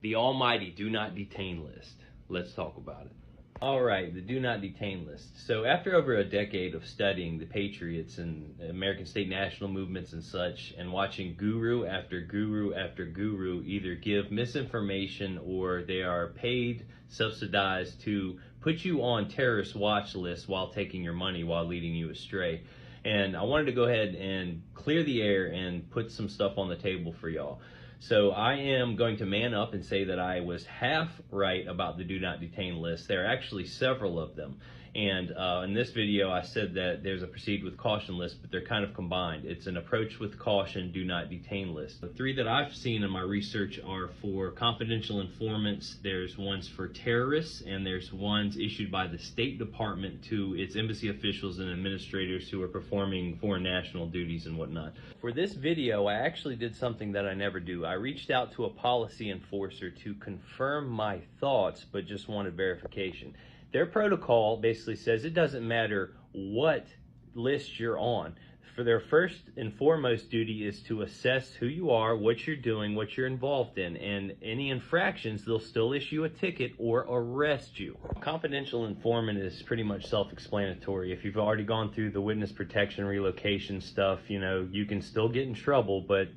The almighty Do Not Detain List. Let's talk about it. All right, the Do Not Detain List. So after over a decade of studying the patriots and American state national movements and such, and watching guru after guru after guru either give misinformation or they are paid, subsidized to put you on terrorist watch lists while taking your money, while leading you astray. And I wanted to go ahead and clear the air and put some stuff on the table for y'all. So I am going to man up and say that I was half right about the Do Not Detain list. There are actually several of them. And in this video, I said that there's a proceed with caution list, but they're kind of combined. It's an approach with caution, do not detain list. The three that I've seen in my research are for confidential informants, there's ones for terrorists, and there's ones issued by the State Department to its embassy officials and administrators who are performing foreign national duties and whatnot. For this video, I actually did something that I never do. I reached out to a policy enforcer to confirm my thoughts, but just wanted verification. Their protocol basically says it doesn't matter what list you're on. For their first and foremost duty is to assess who you are, what you're doing, what you're involved in, and any infractions, they'll still issue a ticket or arrest you. Confidential informant is pretty much self-explanatory. If you've already gone through the witness protection relocation stuff, you know, you can still get in trouble, but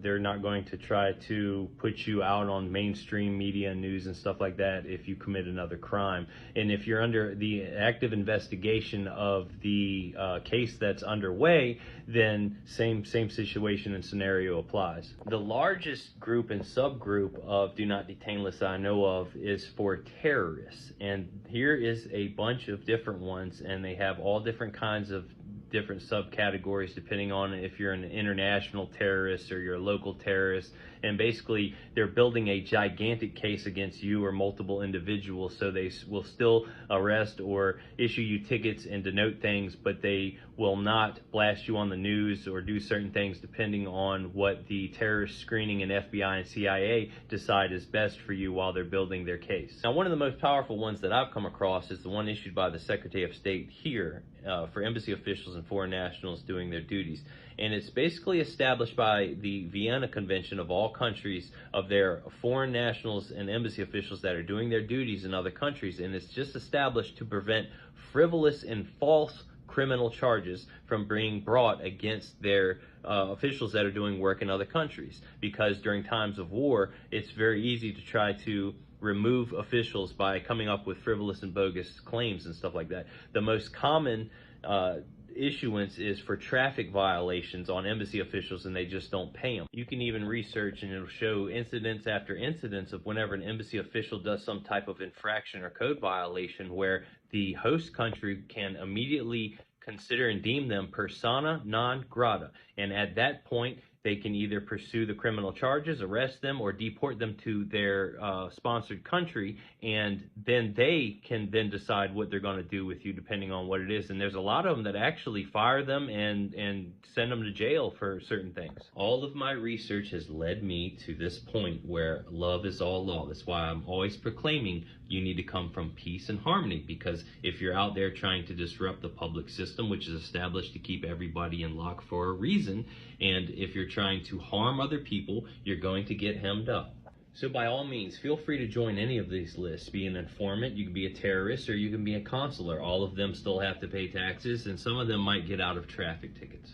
they're not going to try to put you out on mainstream media news and stuff like that if you commit another crime. And if you're under the active investigation of the case that's underway, then same situation and scenario applies. The largest group and subgroup of Do Not Detain lists I know of is for terrorists, and here is a bunch of different ones, and they have all different kinds of different subcategories depending on if you're an international terrorist or you're a local terrorist. And basically they're building a gigantic case against you or multiple individuals, so they will still arrest or issue you tickets and denote things, but they will not blast you on the news or do certain things depending on what the terrorist screening and FBI and CIA decide is best for you while they're building their case. Now, one of the most powerful ones that I've come across is the one issued by the Secretary of State here for embassy officials and foreign nationals doing their duties. And it's basically established by the Vienna Convention of all countries of their foreign nationals and embassy officials that are doing their duties in other countries. And it's just established to prevent frivolous and false criminal charges from being brought against their officials that are doing work in other countries. Because during times of war, it's very easy to try to remove officials by coming up with frivolous and bogus claims and stuff like that. The most common issuance is for traffic violations on embassy officials, and they just don't pay them. You can even research and it'll show incidents after incidents of whenever an embassy official does some type of infraction or code violation where the host country can immediately consider and deem them persona non grata, and at that point they can either pursue the criminal charges, arrest them, or deport them to their sponsored country, and then they can then decide what they're going to do with you depending on what it is. And there's a lot of them that actually fire them and send them to jail for certain things. All of my research has led me to this point where love is all law. That's why I'm always proclaiming you need to come from peace and harmony, because if you're out there trying to disrupt the public system, which is established to keep everybody in lock for a reason, and if you're trying to harm other people, you're going to get hemmed up. So by all means, feel free to join any of these lists. Be an informant, you can be a terrorist, or you can be a consular. All of them still have to pay taxes, and some of them might get out of traffic tickets.